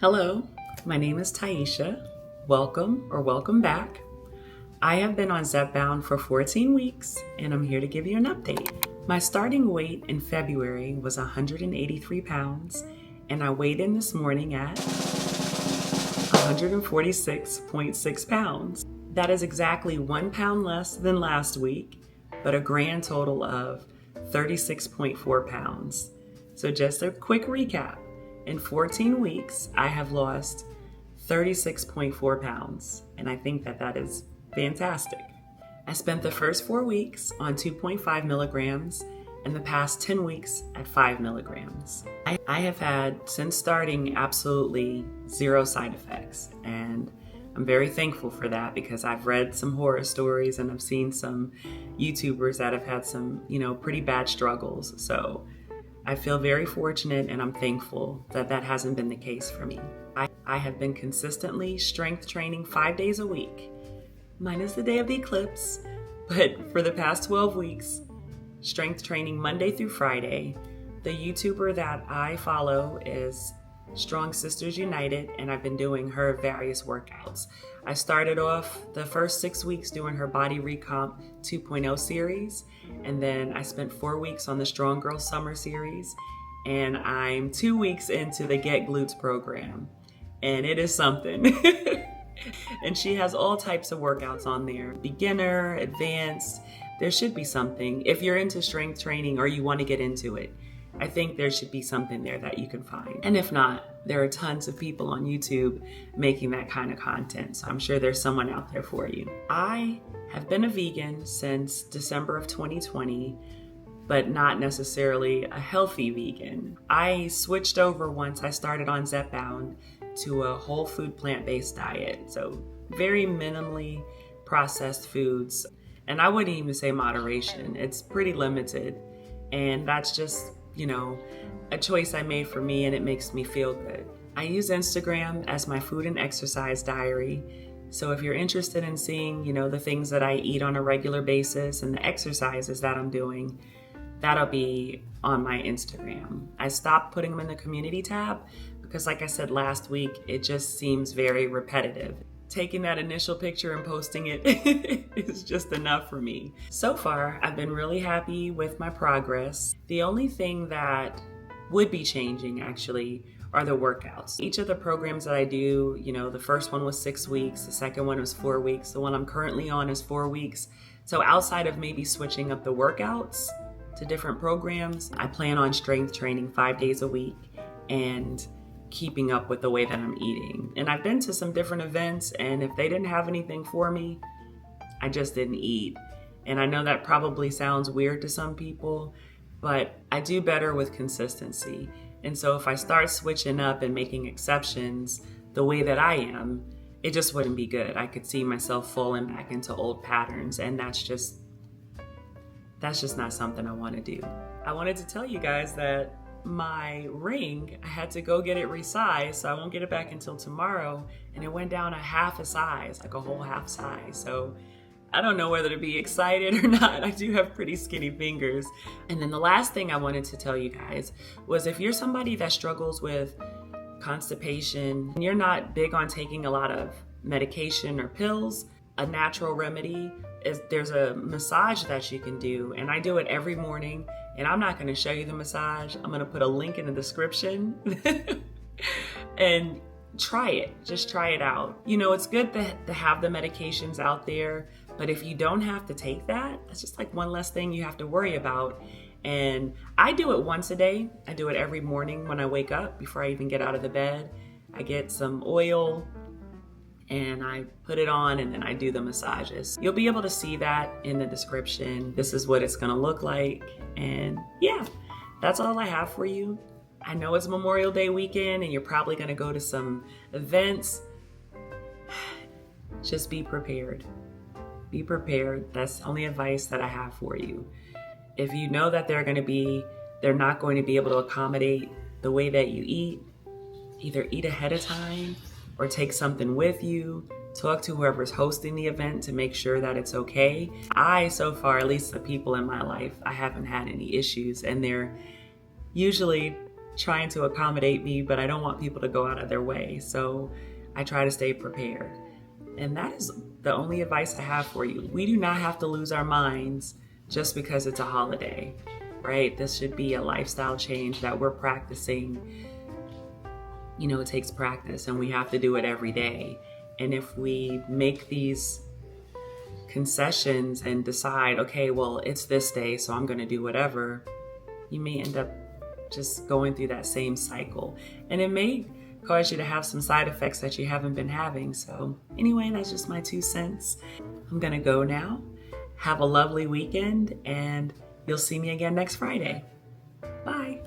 Hello, my name is Taisha. Welcome back. I have been on Zepbound for 14 weeks and I'm here to give you an update. My starting weight in February was 183 pounds and I weighed in this morning at 146.6 pounds. That is exactly 1 pound less than last week, but a grand total of 36.4 pounds. So just a quick recap. In 14 weeks, I have lost 36.4 pounds, and I think that is fantastic. I spent the first 4 weeks on 2.5 milligrams and the past 10 weeks at 5 milligrams. I have had, since starting, absolutely zero side effects, and I'm very thankful for that because I've read some horror stories and I've seen some YouTubers that have had some, pretty bad struggles. So I feel very fortunate and I'm thankful that hasn't been the case for me. I have been consistently strength training 5 days a week, minus the day of the eclipse, but for the past 12 weeks, strength training Monday through Friday. The YouTuber that I follow is Strong Sisters United, and I've been doing her various workouts. I started off the first 6 weeks doing her Body Recomp 2.0 series, and then I spent 4 weeks on the Strong Girl Summer series, and I'm 2 weeks into the Get Glutes program, and it is something. And she has all types of workouts on there, beginner, advanced. There should be something. If you're into strength training or you want to get into it, I think there should be something there that you can find. And if not, there are tons of people on YouTube making that kind of content. So I'm sure there's someone out there for you. I have been a vegan since December of 2020, but not necessarily a healthy vegan. I switched over once I started on Zepbound to a whole food plant-based diet. So very minimally processed foods. And I wouldn't even say moderation. It's pretty limited. And that's just a choice I made for me, and it makes me feel good. I use Instagram as my food and exercise diary. So if you're interested in seeing, the things that I eat on a regular basis and the exercises that I'm doing, that'll be on my Instagram. I stopped putting them in the community tab because, like I said last week, it just seems very repetitive. Taking that initial picture and posting it is just enough for me. So far, I've been really happy with my progress. The only thing that would be changing actually are the workouts. Each of the programs that I do, the first one was 6 weeks, the second one was 4 weeks, the one I'm currently on is 4 weeks. So outside of maybe switching up the workouts to different programs, I plan on strength training 5 days a week and keeping up with the way that I'm eating. And I've been to some different events, and if they didn't have anything for me, I just didn't eat. And I know that probably sounds weird to some people, but I do better with consistency. And so if I start switching up and making exceptions the way that I am, it just wouldn't be good. I could see myself falling back into old patterns, and that's just not something I want to do. I wanted to tell you guys that my ring, I had to go get it resized, so I won't get it back until tomorrow, and it went down a half a size, like a whole half size. So I don't know whether to be excited or not. I do have pretty skinny fingers. And then the last thing I wanted to tell you guys was, if you're somebody that struggles with constipation and you're not big on taking a lot of medication or pills, a natural remedy is there's a massage that you can do, and I do it every morning. And I'm not going to show you the massage. I'm going to put a link in the description and try it. Just try it out. It's good to have the medications out there, but if you don't have to take that, that's just like one less thing you have to worry about. And I do it once a day. I do it every morning when I wake up before I even get out of the bed. I get some oil and I put it on, and then I do the massages. You'll be able to see that in the description. This is what it's gonna look like. And yeah, that's all I have for you. I know it's Memorial Day weekend and you're probably gonna go to some events. Just be prepared. Be prepared. That's the only advice that I have for you. If you know that they're not going to be able to accommodate the way that you eat, either eat ahead of time or take something with you. Talk to whoever's hosting the event to make sure that it's okay. So far, at least the people in my life, I haven't had any issues, and they're usually trying to accommodate me, but I don't want people to go out of their way. So I try to stay prepared. And that is the only advice I have for you. We do not have to lose our minds just because it's a holiday, right? This should be a lifestyle change that we're practicing. You know, it takes practice and we have to do it every day. And if we make these concessions and decide, okay, well, it's this day, so I'm going to do whatever, you may end up just going through that same cycle. And it may cause you to have some side effects that you haven't been having. So anyway, that's just my 2 cents. I'm going to go now. Have a lovely weekend, and you'll see me again next Friday. Bye.